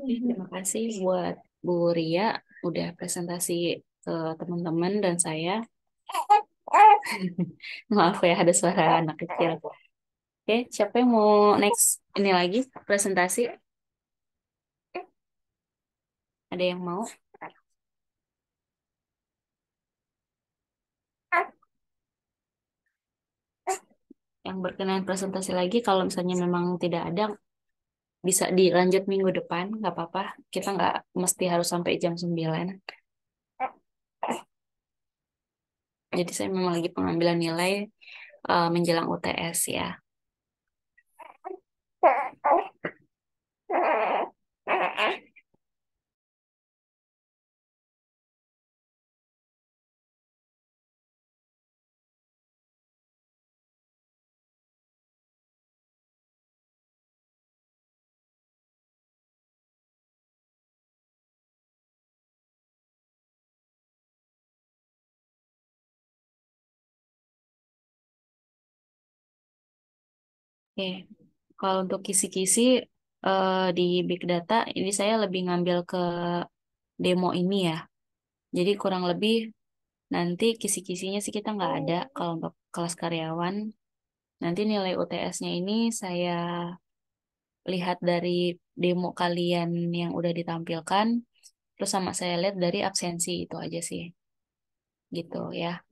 Terima kasih buat Bu Ria udah presentasi ke teman-teman dan saya. Maaf ya, ada suara anak kecil. Oke, siapa yang mau next ini lagi presentasi? Ada yang mau? Yang berkenan presentasi lagi, kalau misalnya memang tidak ada, bisa dilanjut minggu depan, nggak apa-apa. Kita nggak mesti harus sampai jam 9. Jadi saya memang lagi pengambilan nilai menjelang UTS ya. Oke, kalau untuk kisi-kisi di Big Data, ini saya lebih ngambil ke demo ini ya. Jadi kurang lebih nanti kisi-kisinya sih kita nggak ada kalau untuk kelas karyawan. Nanti nilai UTS-nya ini saya lihat dari demo kalian yang udah ditampilkan, terus sama saya lihat dari absensi itu aja sih, gitu ya.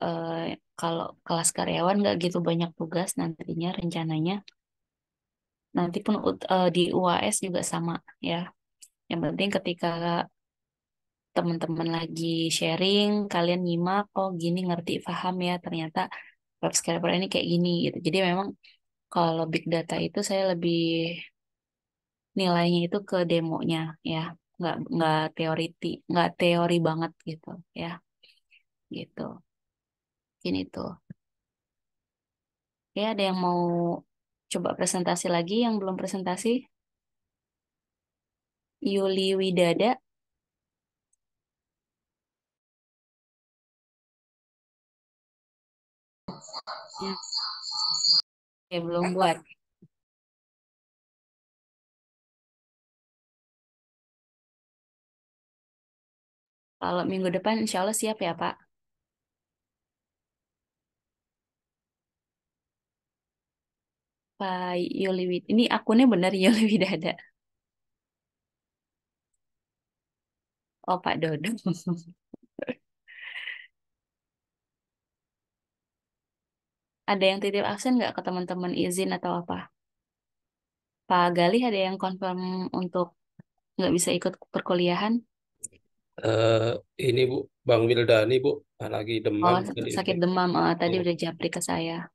Eh, Kalau kelas karyawan nggak gitu banyak tugas nantinya rencananya. Nanti pun di UAS juga sama ya. Yang penting ketika teman-teman lagi sharing, kalian nyimak, oh gini ngerti, paham ya, ternyata web scraper ini kayak gini gitu. Jadi memang kalau big data itu saya lebih nilainya itu ke demonya ya, nggak nggak teori banget gitu ya, gitu. Ini tuh. Ya, ada yang mau coba presentasi lagi yang belum presentasi? Yuli Widada, Ya, ya belum buat. Kalau minggu depan insya Allah siap ya Pak. Pak Yuli Wid. Ini akunnya benar Yuli Widada. Oh Pak Dodo. Ada yang titip absen nggak ke teman-teman izin atau apa? Pak Galih ada yang confirm untuk nggak bisa ikut perkuliahan? Eh, ini Bu, Bang Wildani Bu, lagi demam Oh, tadi sakit demam. Tadi Oh, udah japri ke saya.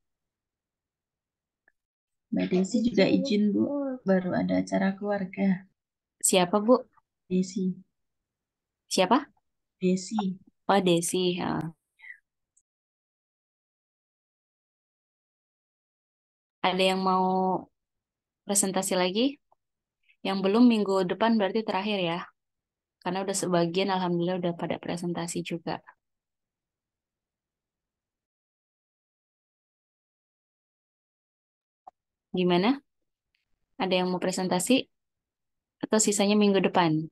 Mbak Desi juga izin, Bu. Baru ada acara keluarga. Siapa Bu? Desi. Siapa? Desi. Oh Desi. Ada yang mau presentasi lagi? Yang belum minggu depan berarti terakhir ya. Karena udah sebagian alhamdulillah udah pada presentasi juga. Gimana? Ada yang mau presentasi atau sisanya minggu depan?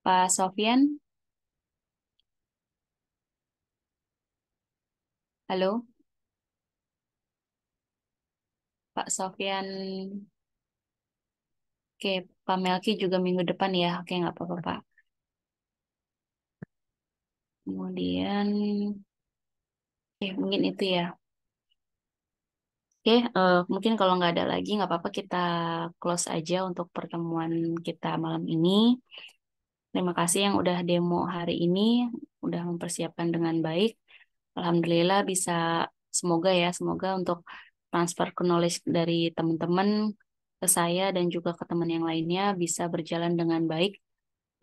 Pak Sofyan, halo? Pak Sofyan, oke, Pak Melki juga minggu depan ya. Oke, nggak apa-apa, Pak. Kemudian, mungkin itu ya. Oke, mungkin kalau nggak ada lagi, nggak apa-apa kita close aja untuk pertemuan kita malam ini. Terima kasih yang udah demo hari ini, udah mempersiapkan dengan baik. Alhamdulillah bisa, semoga untuk transfer knowledge dari teman-teman ke saya dan juga ke teman yang lainnya bisa berjalan dengan baik.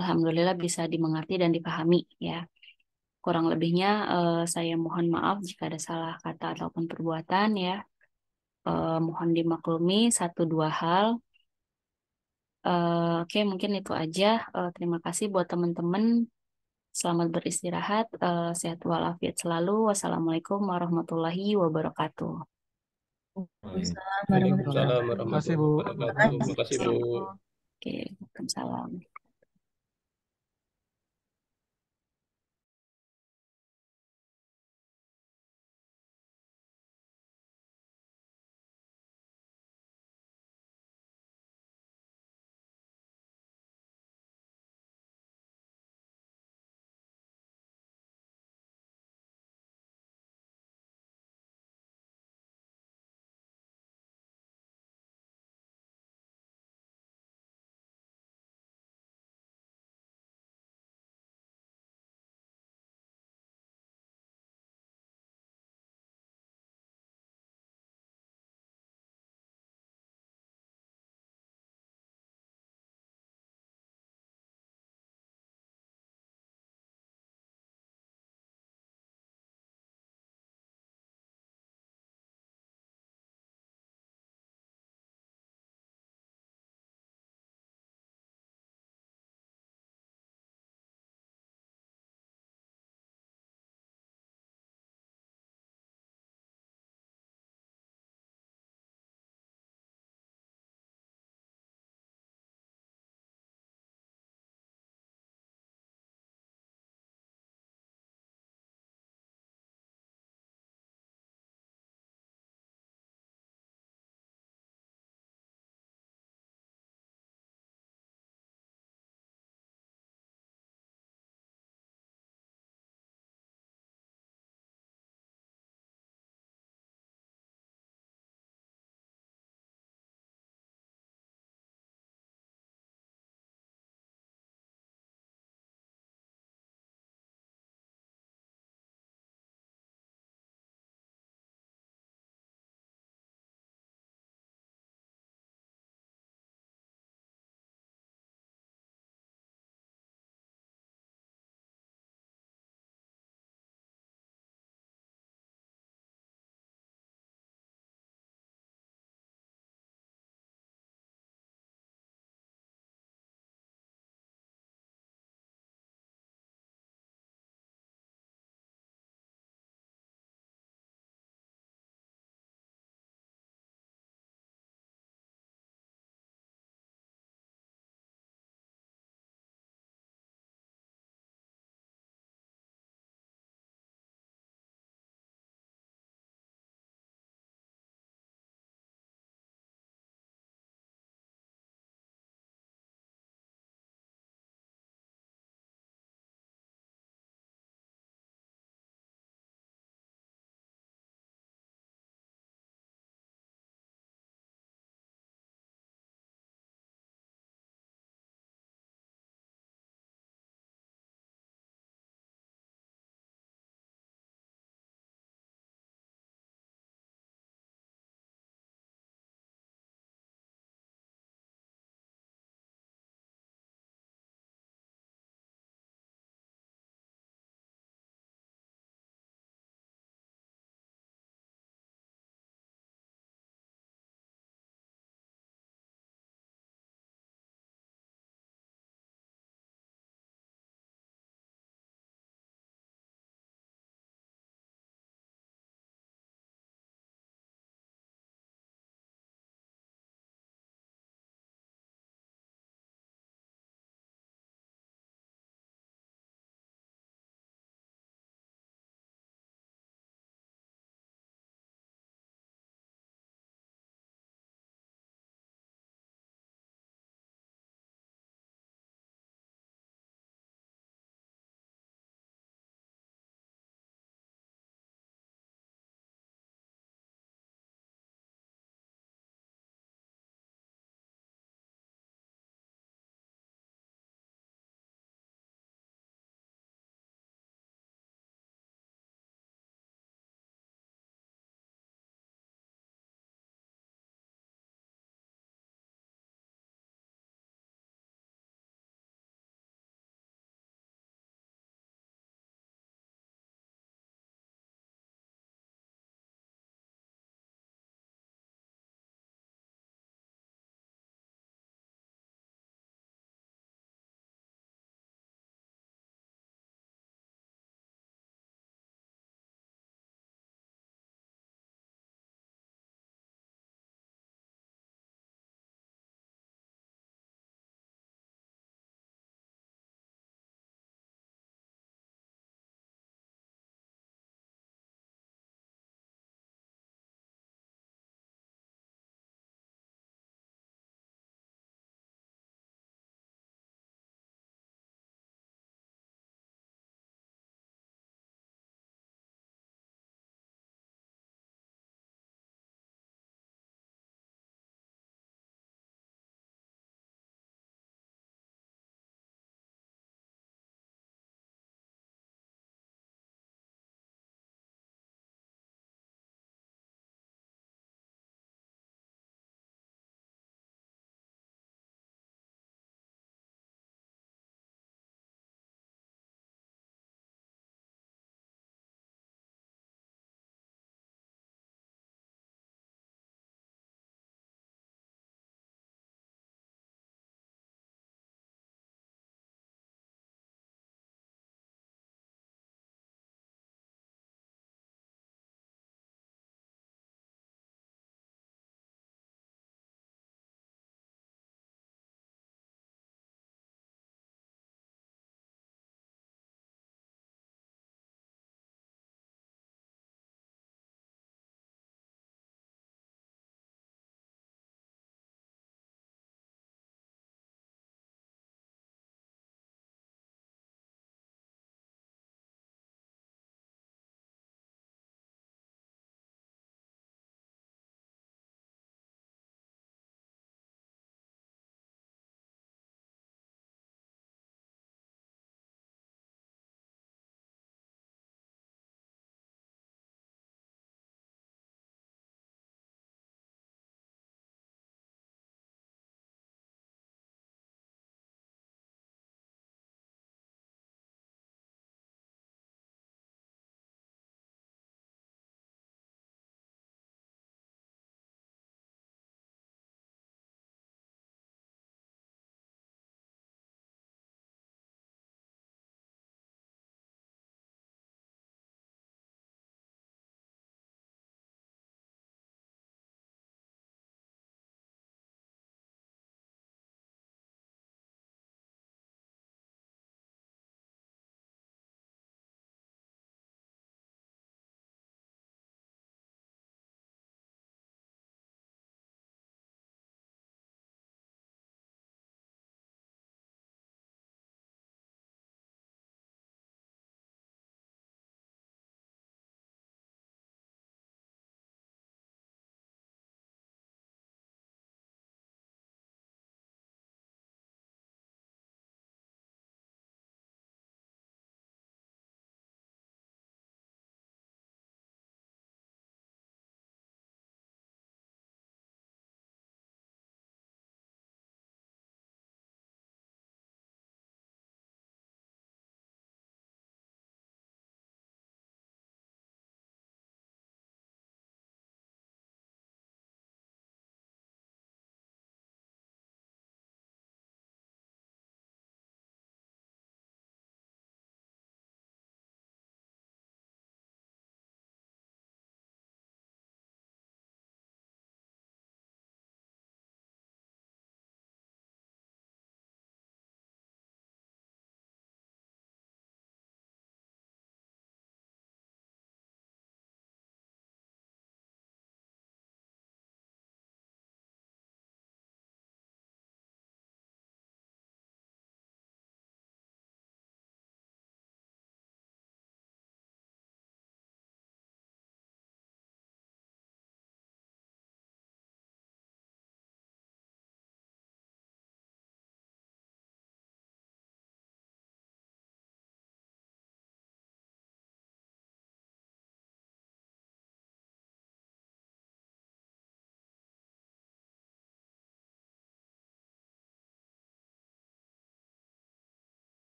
Alhamdulillah bisa dimengerti dan dipahami ya. Kurang lebihnya saya mohon maaf jika ada salah kata ataupun perbuatan ya. Mohon dimaklumi satu dua hal. Oke, mungkin itu aja. Terima kasih buat teman-teman. Selamat beristirahat. Sehat walafiat selalu. Wassalamualaikum warahmatullahi wabarakatuh. Waalaikumsalam Waalaikumsalam warahmatullahi Terima kasih, Bu. warahmatullahi wabarakatuh. wabarakatuh. Makasih, Bu. Oke, Waalaikumsalam.